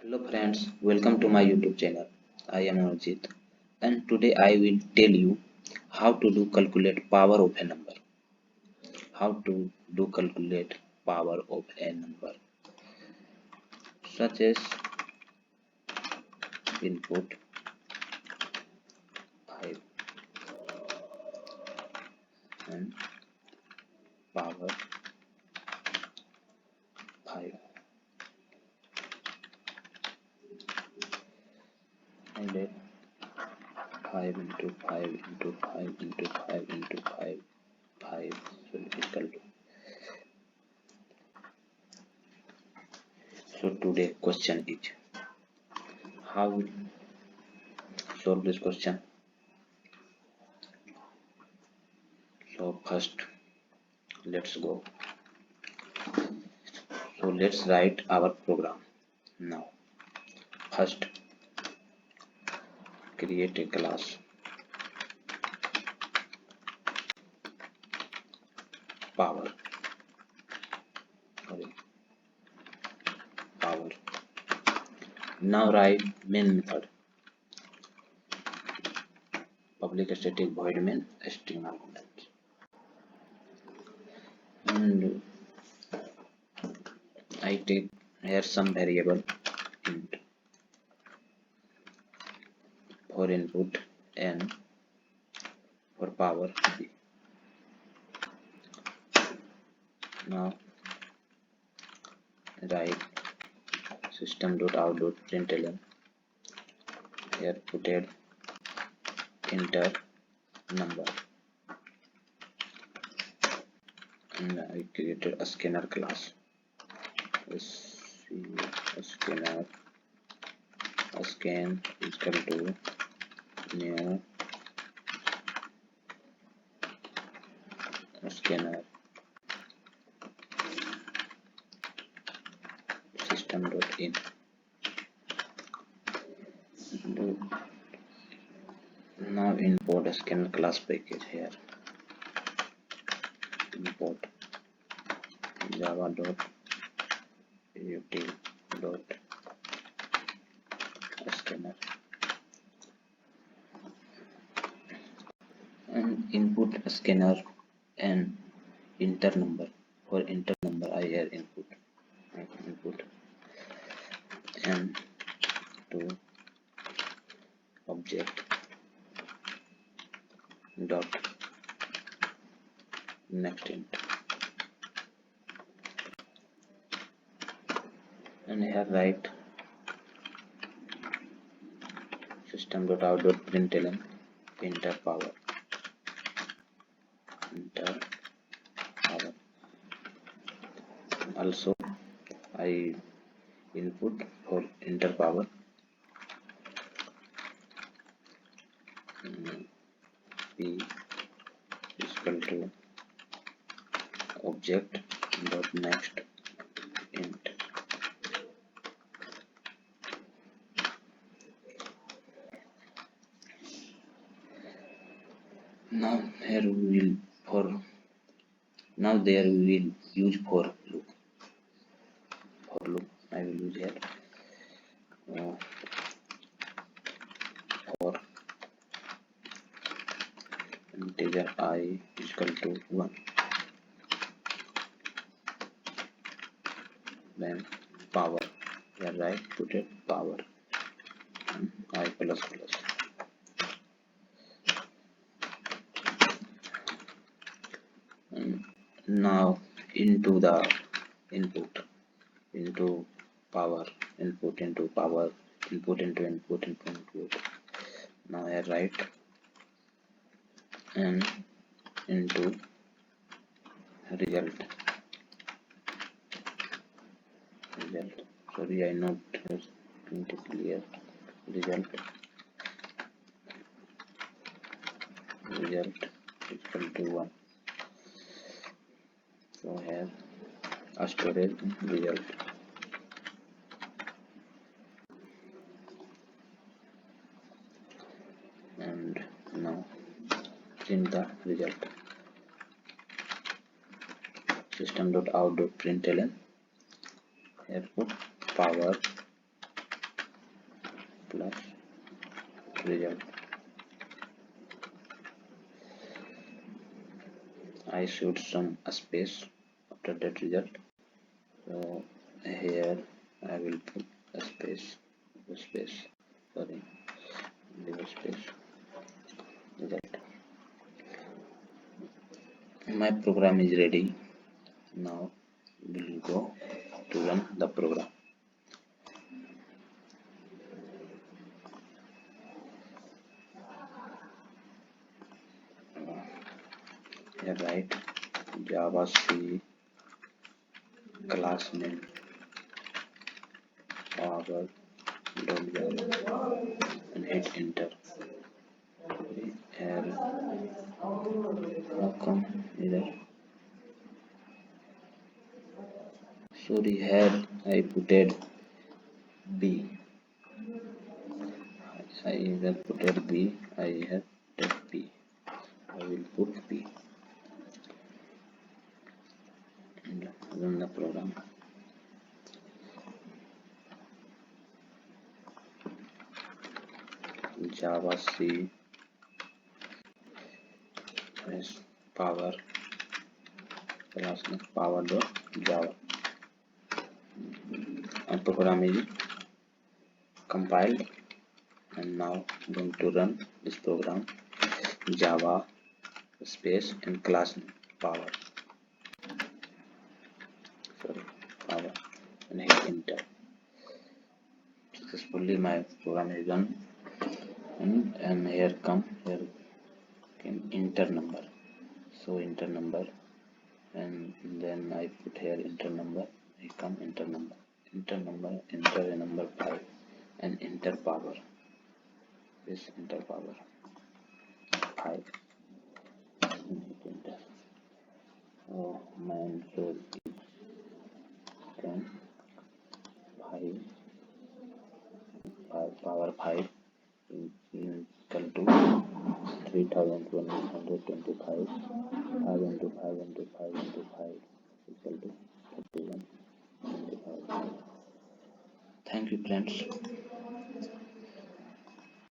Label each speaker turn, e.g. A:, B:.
A: Hello friends, welcome to my YouTube channel. I am Amarjeet and today I will tell you how to do calculate power of a number. How to do calculate power of a number such as input 5 and power 5 and let 5 into 5 into 5 into 5 into 5 5 so equal to. So today question is how we solve this question. So first let's go. So let's write our program now. First create a class power. Now write main method public static void main string arguments and I take here some variable int for input and for power b. Now write system.out.println. Here put it enter number and I created a scanner class. Scanner scan is equal to new scanner system.in. Now import a scanner class package here. Import java.util.scanner and input a scanner and enter number. For enter number I here input and to object dot next int and here write system.out.println enter power also I input for enter power p is equal to object dot next int. Now here we will there we will use for loop. I will use here for integer I is equal to 1, then power here right put it power I plus plus and now into the input into power input into power input into input into input. Now I write and into result sorry I not print it clear result is equal to 1. So here a storage result and now print the result system.out.println here put power result. I should some space after that result. So here I will put a space, sorry, leave a space. Result. My program is ready. Now we'll go to run the program. Here write Java C class name power dot java and hit enter. Here how come either? Sorry, here I put it B. I either put it B. I have put B. I will put B and run the program. Java C is power class name power dot java. And program is compiled, and now I'm going to run this program. Java space and class name power, power, and hit enter. Successfully my program is done, and here came enter number. So enter number, and then I put here enter number. I come enter number, enter a number 5, and enter power. This enter power 5. Enter. Oh, my answer is 10. 5 power 5 is equal to 3125. 5 into 5 into 5 into 5 equal to 3125. Thank you, friends.